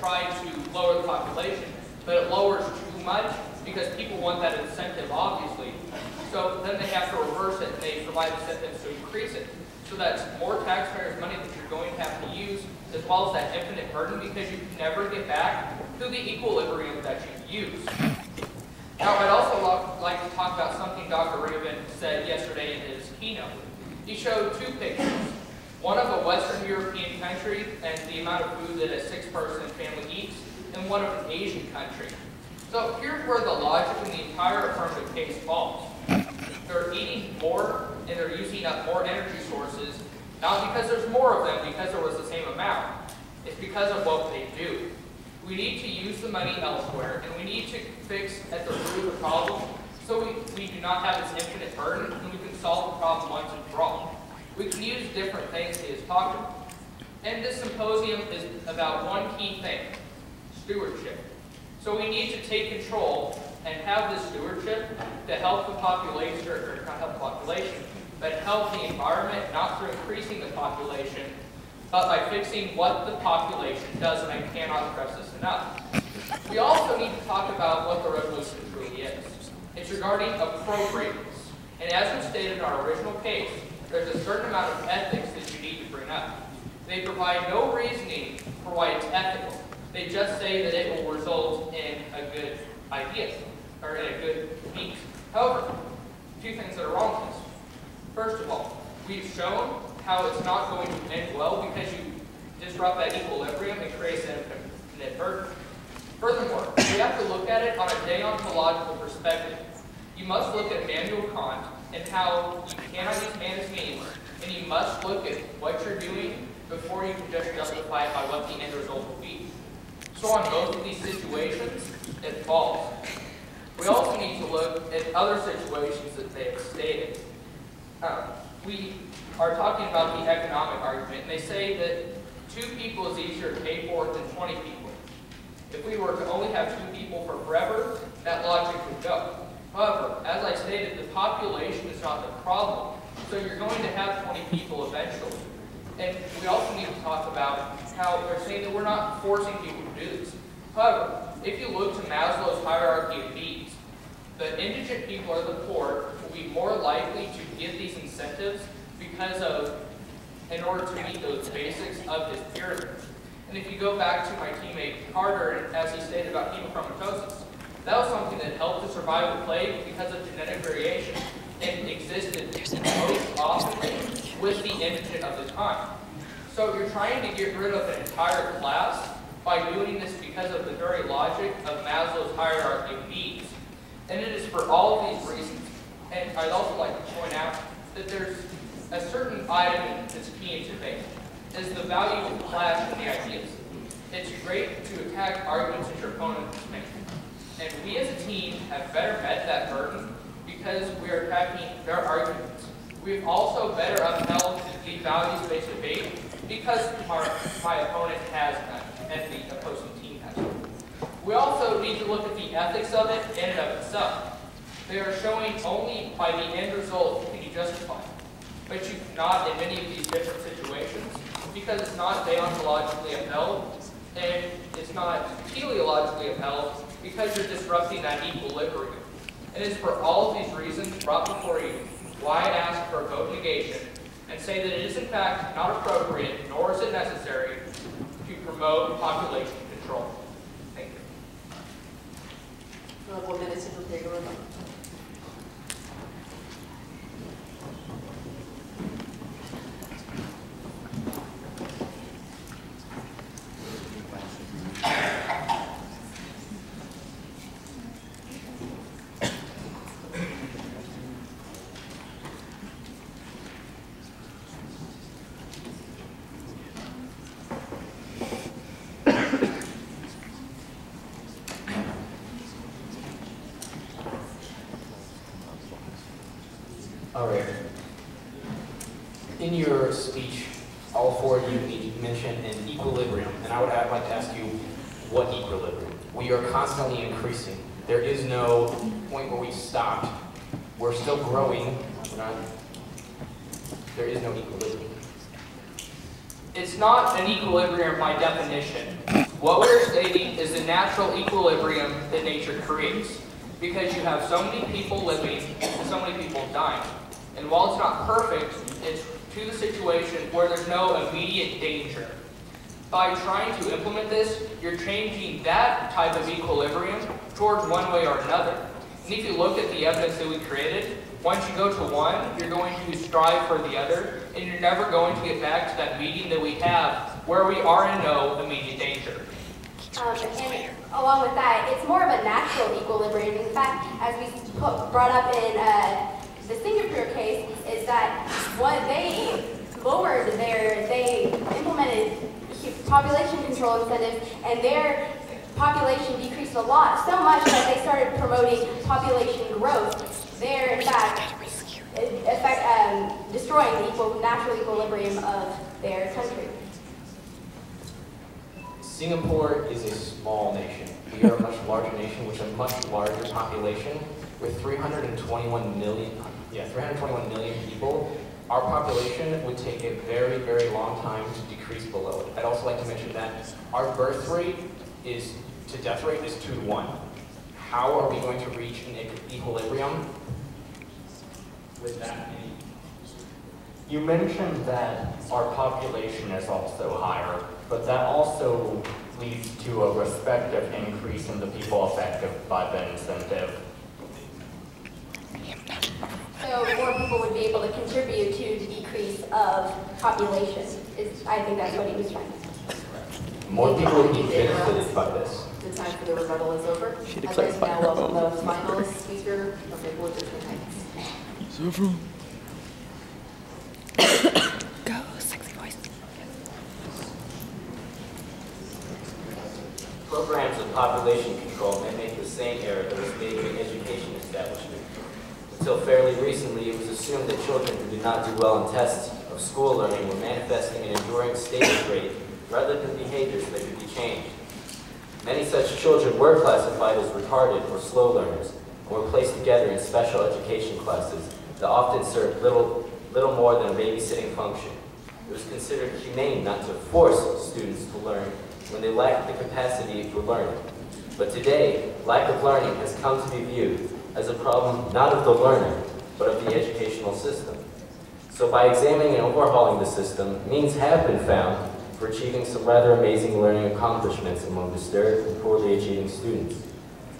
try to lower the population, but it lowers too much because people want that incentive, obviously. So then they have to reverse it, and they provide incentives to increase it. So that's more taxpayers' money that you're going to have to use, as well as that infinite burden, because you can never get back to the equilibrium that you use. Now, I'd also like to talk about something Dr. Rabin said yesterday in his keynote. He showed two pictures, one of a Western European country and the amount of food that a 6-person family eats, and one of an Asian country. So here's where the logic in the entire affirmative case falls. They're eating more and they're using up more energy sources, not because there's more of them, because there was the same amount. It's because of what they do. We need to use the money elsewhere, and we need to fix at the root of the problem so we do not have this infinite burden, and we can solve the problem once and for all. We can use different things he has talked about. And this symposium is about one key thing, stewardship. So we need to take control and have this stewardship to help the population, or not help the population, but help the environment, not through increasing the population, but by fixing what the population does, and I cannot stress this enough. We also need to talk about what the resolution truly is. It's regarding appropriateness. And as we stated in our original case, there's a certain amount of ethics that you need to bring up. They provide no reasoning for why it's ethical. They just say that it will result in a good idea, or in a good means. However, two things that are wrong with this. First of all, we've shown how it's not going to end well because you disrupt that equilibrium and create an infinite burden. Furthermore, we have to look at it on a deontological perspective. You must look at Immanuel Kant and how you cannot use man as means, and you must look at what you're doing before you can just justify it by what the end result will be. So on both of these situations, it falls. We also need to look at other situations that they have stated. We are talking about the economic argument, and they say that 2 people is easier to pay for than 20 people. If we were to only have 2 people for forever, that logic would go. However, as I stated, the population is not the problem, so you're going to have 20 people eventually. And we also need to talk about how they're saying that we're not forcing people to do this. However, if you look to Maslow's hierarchy of needs, the indigent people or the poor will be more likely to get these incentives because of, in order to meet those basics of this pyramid. And if you go back to my teammate Carter, as he stated about hemochromatosis, that was something that helped to survive the plague because of genetic variation and existed most often with the indigent of the time. So you're trying to get rid of an entire class by doing this because of the very logic of Maslow's hierarchy of needs. And it is for all of these reasons. And I'd also like to point out that there's a certain item that's key in debate, is the value of clash in the ideas. It's great to attack arguments that your opponent is making. And we as a team have better met that burden because we are attacking their arguments. We've also better upheld the values-based debate because my opponent has none, and the opposing team has none. We also need to look at the ethics of it in and of itself. They are showing only by the end result can you justify it. But you cannot in many of these different situations because it's not deontologically upheld and it's not teleologically upheld because you're disrupting that equilibrium. And it's for all of these reasons brought before you why I ask for a vote negation and say that it is in fact not appropriate nor is it necessary to promote population control. Thank you. All right. In your speech, all 4 of you mentioned an equilibrium, and I would like to ask you, what equilibrium? We are constantly increasing. There is no point where we stopped. We're still growing. There is no equilibrium. It's not an equilibrium by definition. What we're stating natural equilibrium that nature creates, because you have so many people living and so many people dying. And while it's not perfect, it's to the situation where there's no immediate danger. By trying to implement this, you're changing that type of equilibrium towards one way or another. And if you look at the evidence that we created, once you go to one, you're going to strive for the other, and you're never going to get back to that median that we have where we are in no immediate danger. And along with that, it's more of a natural equilibrium. In fact, as we brought up in the Singapore case, is that what they they implemented population control incentives, and their population decreased a lot, so much that they started promoting population growth. They're, in fact, destroying the natural equilibrium of their country. Singapore is a small nation. We are a much larger nation with a much larger population. With 321 million people, our population would take a very, very long time to decrease below it. I'd also like to mention that our birth rate to death rate is 2 to 1. How are we going to reach an equilibrium with that many? You mentioned that our population is also higher, but that also leads to a respective increase in the people affected by the incentive. So more people would be able to contribute to the decrease of population. I think that's what he was trying to say. More people would be benefited by this. The time for the rebuttal is over. She I'd declares like to now by her welcome own. the final speaker of the Board of Heights. Go, sexy voice. Programs of population control may make the same error that was made in education establishment. Until fairly recently, it was assumed that children who did not do well in tests of school learning were manifesting an enduring state of trait rather than behaviors that could be changed. Many such children were classified as retarded or slow learners and were placed together in special education classes that often served little more than a babysitting function. It was considered humane not to force students to learn when they lacked the capacity for learning. But today, lack of learning has come to be viewed as a problem not of the learner, but of the educational system. So by examining and overhauling the system, means have been found for achieving some rather amazing learning accomplishments among disturbed and poorly achieving students.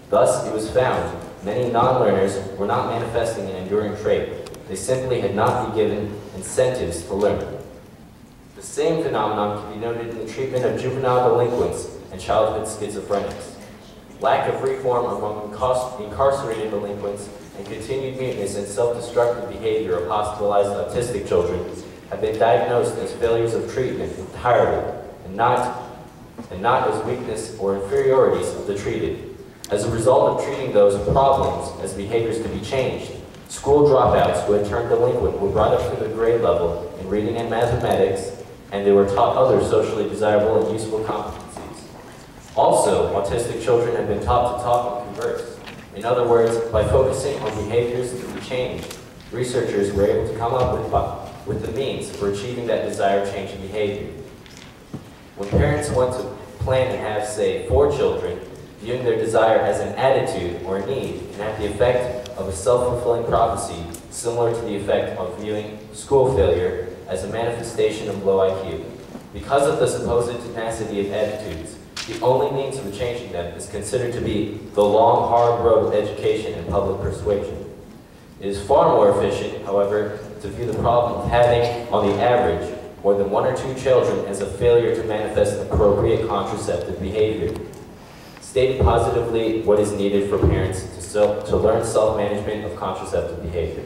Thus, it was found many non-learners were not manifesting an enduring trait. They simply had not been given incentives to learn. The same phenomenon can be noted in the treatment of juvenile delinquents and childhood schizophrenics. Lack of reform among incarcerated delinquents and continued mutinous and self-destructive behavior of hospitalized autistic children have been diagnosed as failures of treatment entirely, and not as weakness or inferiorities of the treated. As a result of treating those problems as behaviors to be changed, school dropouts who had turned delinquent were brought up to the grade level in reading and mathematics, and they were taught other socially desirable and useful competencies. Also, autistic children have been taught to talk and converse. In other words, by focusing on behaviors to be changed, researchers were able to come up with the means for achieving that desired change in behavior. When parents want to plan and have, say, 4 children, viewing their desire as an attitude or a need can have the effect of a self-fulfilling prophecy, similar to the effect of viewing school failure as a manifestation of low IQ. Because of the supposed tenacity of attitudes, the only means of changing them is considered to be the long, hard road of education and public persuasion. It is far more efficient, however, to view the problem of having, on the average, more than 1 or 2 children as a failure to manifest appropriate contraceptive behavior. Stated positively, what is needed for parents to learn self-management of contraceptive behavior.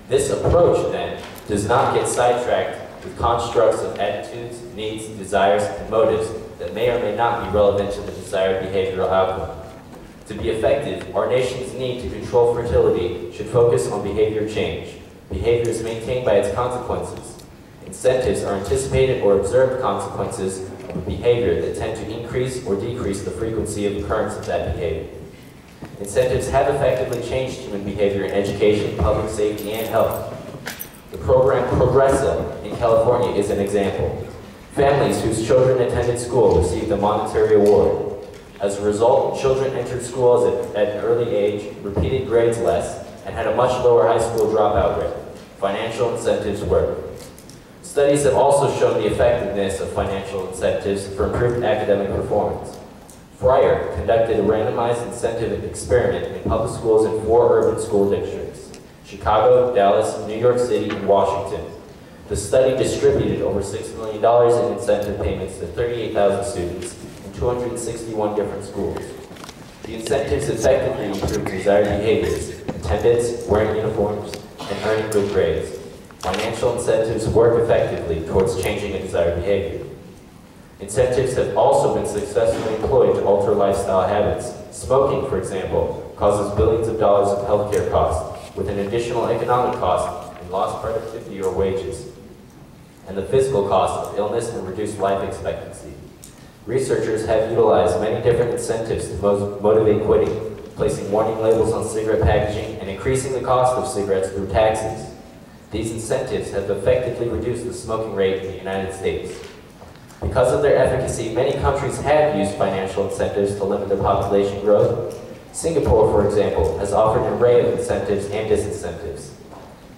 This approach, then, does not get sidetracked with constructs of attitudes, needs, desires, and motives that may or may not be relevant to the desired behavioral outcome. To be effective, our nation's need to control fertility should focus on behavior change. Behavior is maintained by its consequences. Incentives are anticipated or observed consequences of a behavior that tend to increase or decrease the frequency of occurrence of that behavior. Incentives have effectively changed human behavior in education, public safety, and health. The program Progressa in California is an example. Families whose children attended school received a monetary award. As a result, children entered schools at an early age, repeated grades less, and had a much lower high school dropout rate. Financial incentives work. Studies have also shown the effectiveness of financial incentives for improved academic performance. Fryer conducted a randomized incentive experiment in public schools in 4 urban school districts: Chicago, Dallas, New York City, and Washington. The study distributed over $6 million in incentive payments to 38,000 students in 261 different schools. The incentives effectively improved desired behaviors: attendance, wearing uniforms, and earning good grades. Financial incentives work effectively towards changing a desired behavior. Incentives have also been successfully employed to alter lifestyle habits. Smoking, for example, causes billions of dollars of healthcare costs, with an additional economic cost in lost productivity or wages, and the physical cost of illness and reduced life expectancy. Researchers have utilized many different incentives to motivate quitting, placing warning labels on cigarette packaging and increasing the cost of cigarettes through taxes. These incentives have effectively reduced the smoking rate in the United States. Because of their efficacy, many countries have used financial incentives to limit their population growth. Singapore, for example, has offered an array of incentives and disincentives.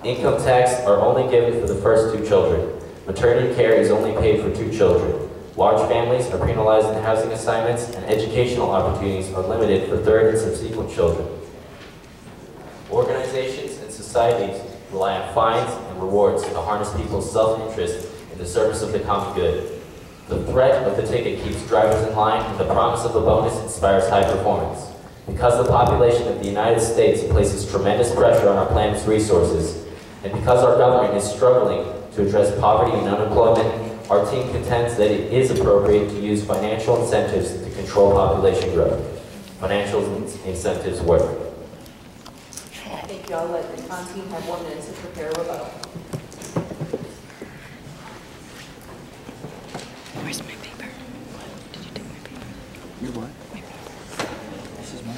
Income tax are only given for the first 2 children. Maternity care is only paid for 2 children. Large families are penalized in housing assignments, and educational opportunities are limited for 3rd and subsequent children. Organizations and societies rely on fines and rewards to harness people's self-interest in the service of the common good. The threat of the ticket keeps drivers in line, and the promise of a bonus inspires high performance. Because the population of the United States places tremendous pressure on our planet's resources, and because our government is struggling to address poverty and unemployment, our team contends that it is appropriate to use financial incentives to control population growth. Financial incentives work. Thank you. I'll let the con team have 1 minute to prepare a rebuttal. Where's my paper? Did you take my paper? Your what? My paper. This is mine.